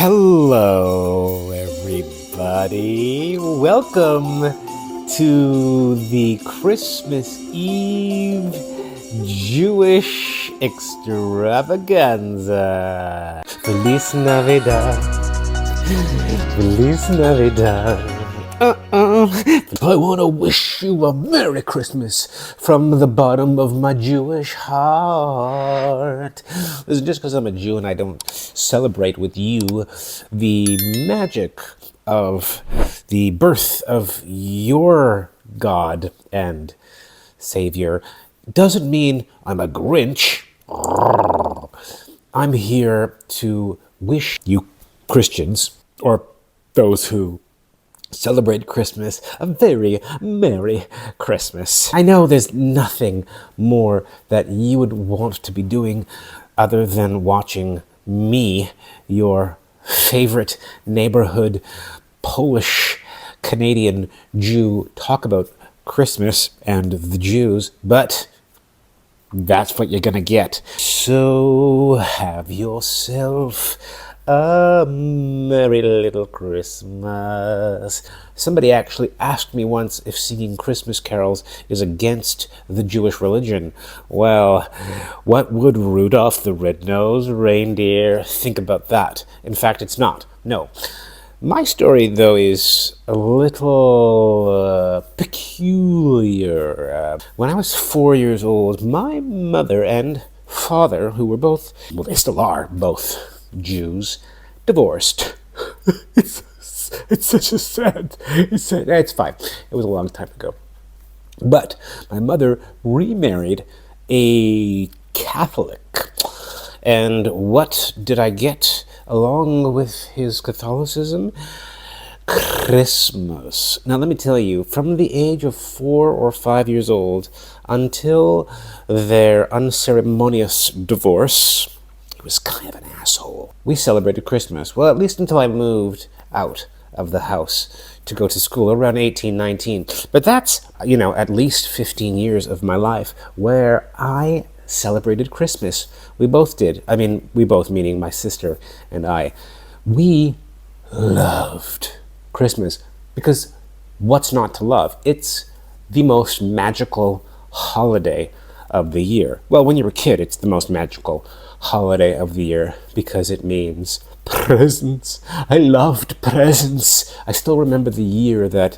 Hello, everybody. Welcome to the Christmas Eve Jewish extravaganza. Feliz Navidad. Feliz Navidad. I want to wish you a Merry Christmas from the bottom of my Jewish heart. This is just because I'm a Jew and I don't celebrate with you the magic of the birth of your God and Savior doesn't mean I'm a Grinch. I'm here to wish you Christians, or those who celebrate Christmas, a very Merry Christmas. I know there's nothing more that you would want to be doing other than watching me, your favorite neighborhood Polish Canadian Jew, talk about Christmas and the Jews, but that's what you're gonna get. So have yourself a merry little Christmas. Somebody actually asked me once if singing Christmas carols is against the Jewish religion. Well, what would Rudolph the Red-Nosed Reindeer think about that? In fact, it's not. No. My story, though, is a little peculiar. When I was 4 years old, my mother and father, who were both, well, they still are both Jews, divorced. It's such a sad, it's fine. It was a long time ago. But my mother remarried a Catholic. And what did I get along with his Catholicism? Christmas. Now let me tell you, from the age of 4 or 5 years old until their unceremonious divorce, was kind of an asshole. We celebrated Christmas, well, at least until I moved out of the house to go to school around 18, 19. But that's, at least 15 years of my life where I celebrated Christmas. We both did. I mean, we both, meaning my sister and I. We loved Christmas because what's not to love? It's the most magical holiday of the year. Well, when you're a kid, it's the most magical holiday of the year because it means presents. I loved presents. I still remember the year that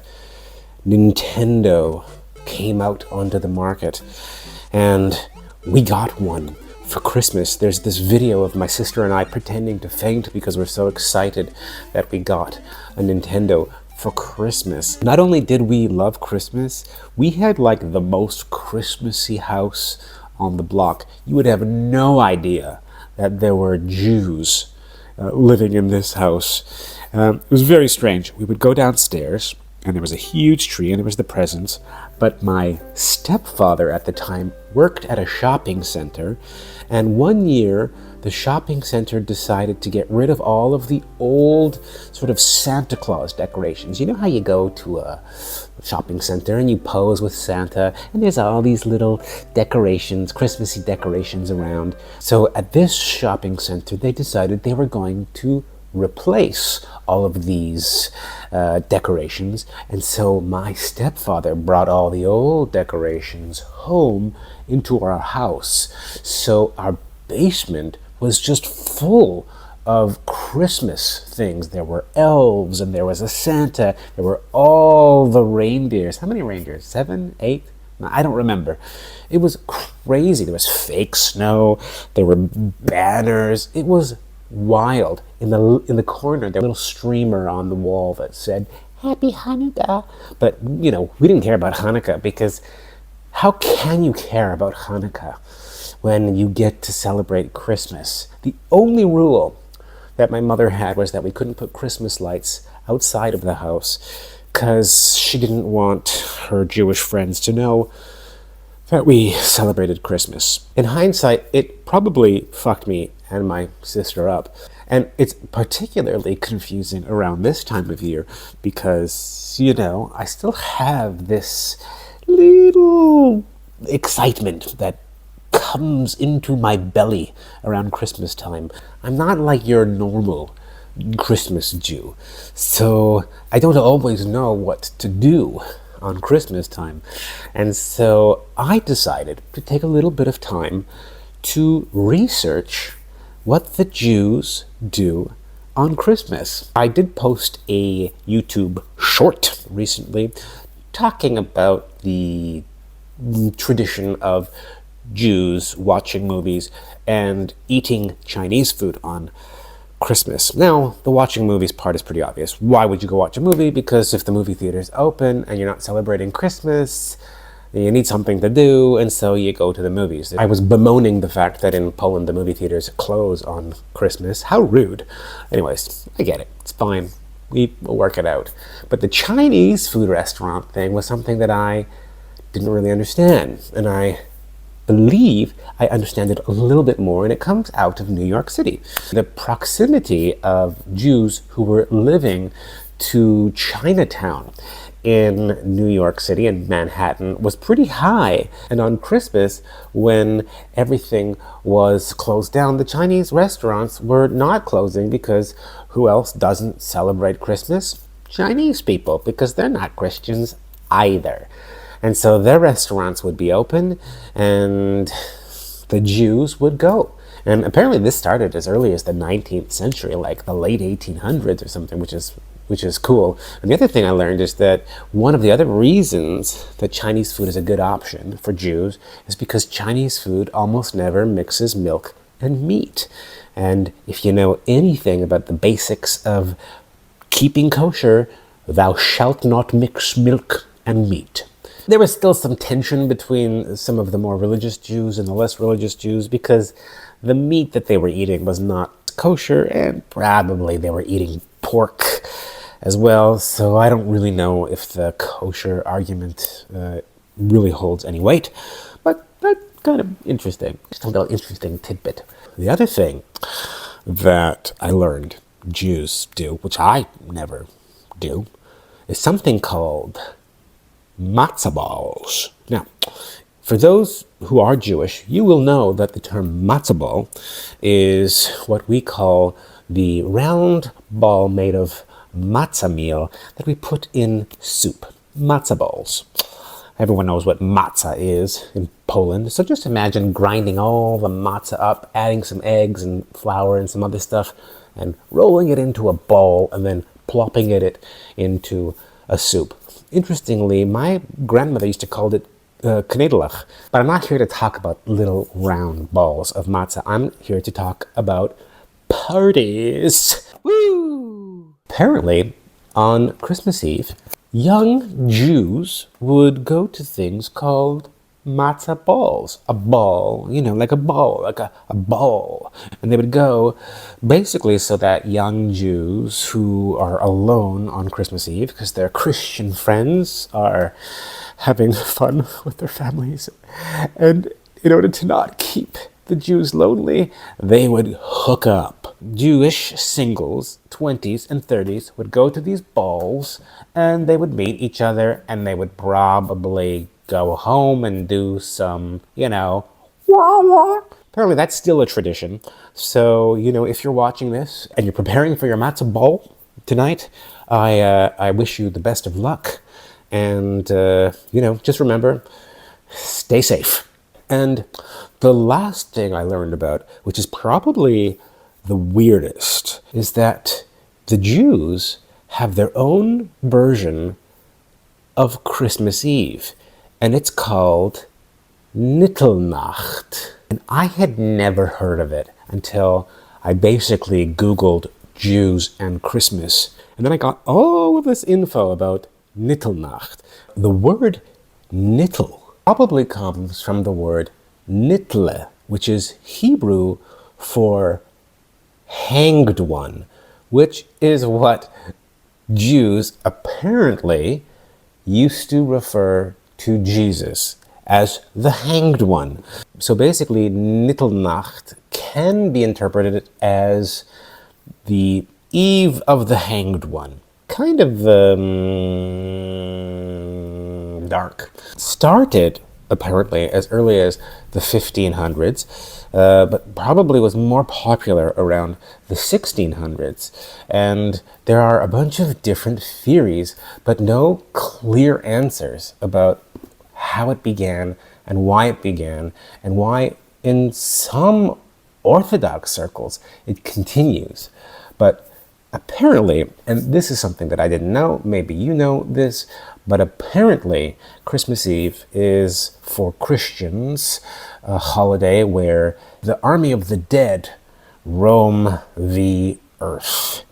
Nintendo came out onto the market and we got one for Christmas. There's this video of my sister and I pretending to faint because we're so excited that we got a Nintendo for Christmas. Not only did we love Christmas, we had like the most Christmassy house on the block. You would have no idea that there were Jews living in this house. It was very strange. We would go downstairs and there was a huge tree and there was the presents, but my stepfather at the time worked at a shopping center, and one year the shopping center decided to get rid of all of the old sort of Santa Claus decorations. You know how you go to a shopping center and you pose with Santa and there's all these little decorations, Christmassy decorations around. So at this shopping center, they decided they were going to replace all of these decorations. And so my stepfather brought all the old decorations home into our house. So our basement was just full of Christmas things. There were elves and there was a Santa. There were all the reindeers. How many reindeers? 7, 8? I don't remember. It was crazy. There was fake snow. There were banners. It was wild. In the corner, there was a little streamer on the wall that said, Happy Hanukkah. But, we didn't care about Hanukkah because how can you care about Hanukkah when you get to celebrate Christmas? The only rule that my mother had was that we couldn't put Christmas lights outside of the house because she didn't want her Jewish friends to know that we celebrated Christmas. In hindsight, it probably fucked me and my sister up. And it's particularly confusing around this time of year because, I still have this little excitement that comes into my belly around Christmas time. I'm not like your normal Christmas Jew. So I don't always know what to do on Christmas time. And so I decided to take a little bit of time to research what the Jews do on Christmas. I did post a YouTube short recently talking about the tradition of Jews watching movies and eating Chinese food on Christmas. Now, the watching movies part is pretty obvious. Why would you go watch a movie? Because if the movie theater is open and you're not celebrating Christmas, you need something to do, and so you go to the movies. I was bemoaning the fact that in Poland the movie theaters close on Christmas. How rude. Anyways, I get it. It's fine. We'll work it out. But the Chinese food restaurant thing was something that I didn't really understand, and I believe I understand it a little bit more, and it comes out of New York City. The proximity of Jews who were living to Chinatown in New York City and Manhattan was pretty high. And on Christmas, when everything was closed down, the Chinese restaurants were not closing, because who else doesn't celebrate Christmas? Chinese people, because they're not Christians either. And so their restaurants would be open and the Jews would go. And apparently this started as early as the 19th century, like the late 1800s or something, which is cool. And the other thing I learned is that one of the other reasons that Chinese food is a good option for Jews is because Chinese food almost never mixes milk and meat. And if you know anything about the basics of keeping kosher, thou shalt not mix milk and meat. There was still some tension between some of the more religious Jews and the less religious Jews, because the meat that they were eating was not kosher, and probably they were eating pork as well. So I don't really know if the kosher argument really holds any weight, but that's kind of interesting. Just a little interesting tidbit. The other thing that I learned Jews do, which I never do, is something called Matzah Balls. Now, for those who are Jewish, you will know that the term matzah ball is what we call the round ball made of matzah meal that we put in soup. Matzah balls. Everyone knows what matzah is in Poland, so just imagine grinding all the matzah up, adding some eggs and flour and some other stuff, and rolling it into a ball and then plopping it into a soup. Interestingly, my grandmother used to call it Nittel Nacht, but I'm not here to talk about little round balls of matzah. I'm here to talk about parties. Woo! Apparently, on Christmas Eve, young Jews would go to things called Matzah Balls. A ball, like a ball, like a ball. And they would go basically so that young Jews who are alone on Christmas Eve, because their Christian friends are having fun with their families, and in order to not keep the Jews lonely, they would hook up. Jewish singles, 20s and 30s, would go to these balls, and they would meet each other, and they would probably go home and do some, wah wah. Apparently that's still a tradition. So, if you're watching this and you're preparing for your matzah ball tonight, I wish you the best of luck. And, just remember, stay safe. And the last thing I learned about, which is probably the weirdest, is that the Jews have their own version of Christmas Eve. And it's called Nittel Nacht. And I had never heard of it until I basically Googled Jews and Christmas. And then I got all of this info about Nittel Nacht. The word nittel probably comes from the word nittle, which is Hebrew for hanged one, which is what Jews apparently used to refer to Jesus as the hanged one. So basically, Nittel Nacht can be interpreted as the eve of the hanged one. Kind of dark. Started apparently as early as the 1500s, but probably was more popular around the 1600s. And there are a bunch of different theories, but no clear answers about how it began and why in some Orthodox circles it continues. But apparently, and this is something that I didn't know, maybe you know this, but apparently Christmas Eve is for Christians a holiday where the army of the dead roam the earth.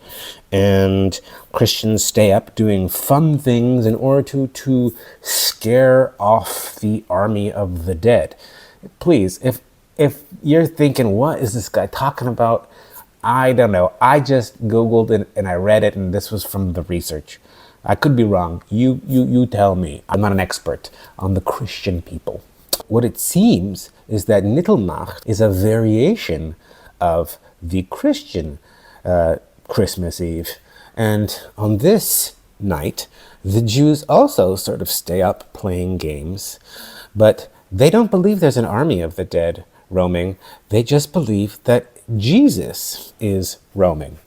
And Christians stay up doing fun things in order to scare off the army of the dead. Please, if you're thinking, what is this guy talking about? I don't know. I just Googled it and I read it, and this was from the research. I could be wrong. You tell me. I'm not an expert on the Christian people. What it seems is that Nittel Nacht is a variation of the Christian Christmas Eve. And on this night, the Jews also sort of stay up playing games, but they don't believe there's an army of the dead roaming. They just believe that Jesus is roaming.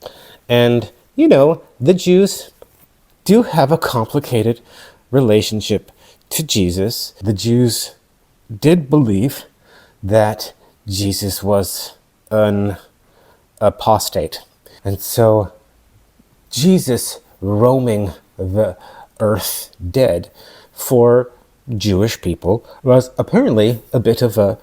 And, the Jews do have a complicated relationship to Jesus. The Jews did believe that Jesus was an apostate. And so Jesus roaming the earth dead for Jewish people was apparently a bit of a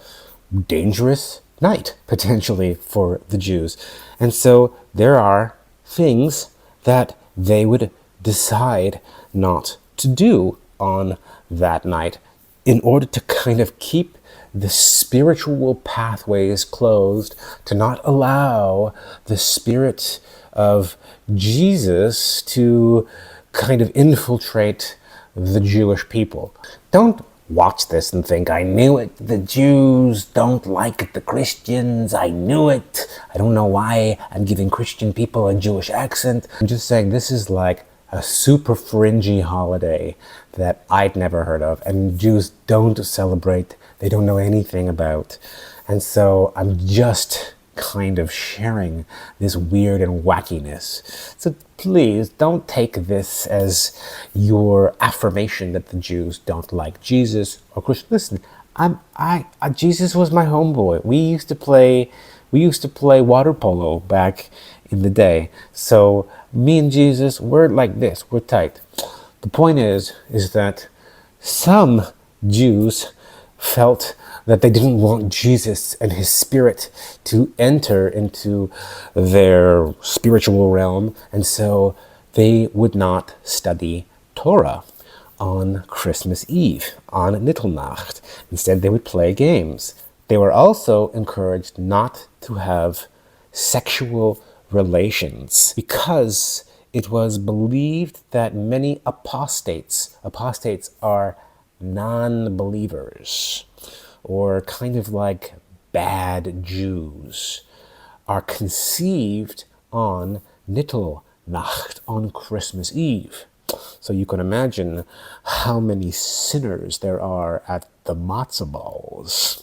dangerous night, potentially, for the Jews. And so there are things that they would decide not to do on that night in order to kind of keep the spiritual pathways closed, to not allow the spirit of Jesus to kind of infiltrate the Jewish people. Don't watch this and think, I knew it. The Jews don't like the Christians. I knew it. I don't know why I'm giving Christian people a Jewish accent. I'm just saying this is like a super fringy holiday that I'd never heard of, and Jews don't celebrate. They don't know anything about. And so I'm just kind of sharing this weird and wackiness. So please don't take this as your affirmation that the Jews don't like Jesus or Christians. Listen, Jesus was my homeboy. We used to play water polo back in the day. So me and Jesus, we're like this. We're tight. The point is that some Jews felt that they didn't want Jesus and his spirit to enter into their spiritual realm, and so they would not study Torah on Christmas Eve, on Nittel Nacht. Instead, they would play games. They were also encouraged not to have sexual relations because it was believed that many apostates are non-believers, or kind of like bad Jews, are conceived on Nittel Nacht, on Christmas Eve. So you can imagine how many sinners there are at the Matzah Balls.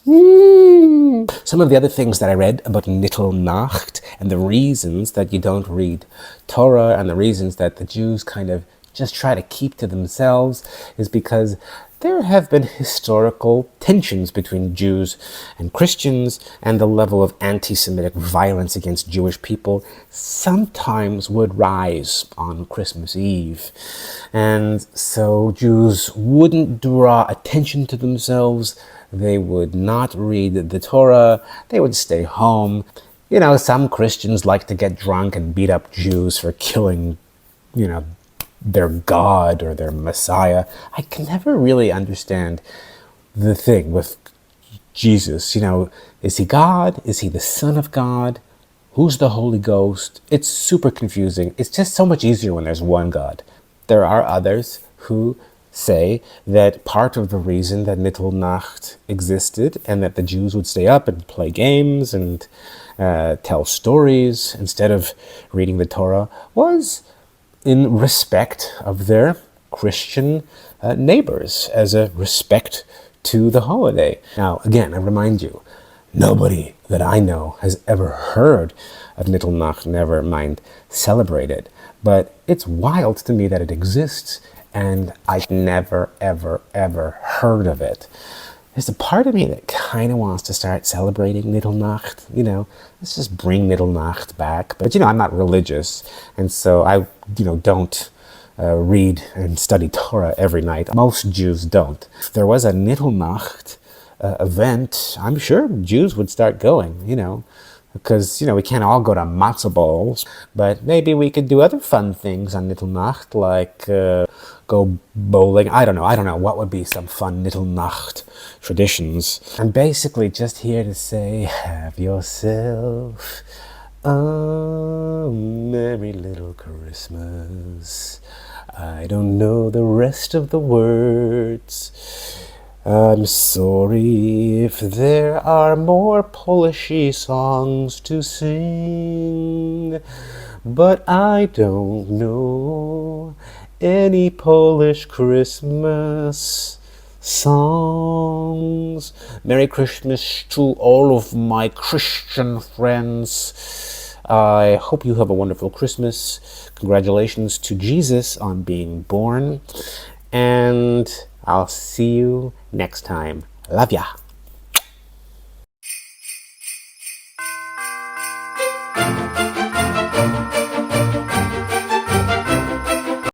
Some of the other things that I read about Nittel Nacht and the reasons that you don't read Torah and the reasons that the Jews kind of just try to keep to themselves is because there have been historical tensions between Jews and Christians, and the level of anti-Semitic violence against Jewish people sometimes would rise on Christmas Eve. And so Jews wouldn't draw attention to themselves. They would not read the Torah. They would stay home. Some Christians like to get drunk and beat up Jews for killing, their God or their Messiah. I can never really understand the thing with Jesus. Is he God? Is he the Son of God? Who's the Holy Ghost? It's super confusing. It's just so much easier when there's one God. There are others who say that part of the reason that Nittel Nacht existed and that the Jews would stay up and play games and tell stories instead of reading the Torah was in respect of their Christian neighbors, as a respect to the holiday. Now, again, I remind you, nobody that I know has ever heard of Nittel Nacht, never mind celebrated. But it's wild to me that it exists, and I'd never, ever, ever heard of it. There's a part of me that kind of wants to start celebrating Nittel Nacht, let's just bring Nittel Nacht back. But, I'm not religious, and so I, don't read and study Torah every night. Most Jews don't. If there was a Nittel Nacht event, I'm sure Jews would start going, because, we can't all go to Matzah Balls, but maybe we could do other fun things on Nittel Nacht, like go bowling. I don't know what would be some fun Nittel Nacht traditions. I'm basically just here to say, have yourself a merry little Christmas. I don't know the rest of the words. I'm sorry if there are more Polishy songs to sing, but I don't know any Polish Christmas songs. Merry Christmas to all of my Christian friends. I hope you have a wonderful Christmas. Congratulations to Jesus on being born. And I'll see you next time. Love ya.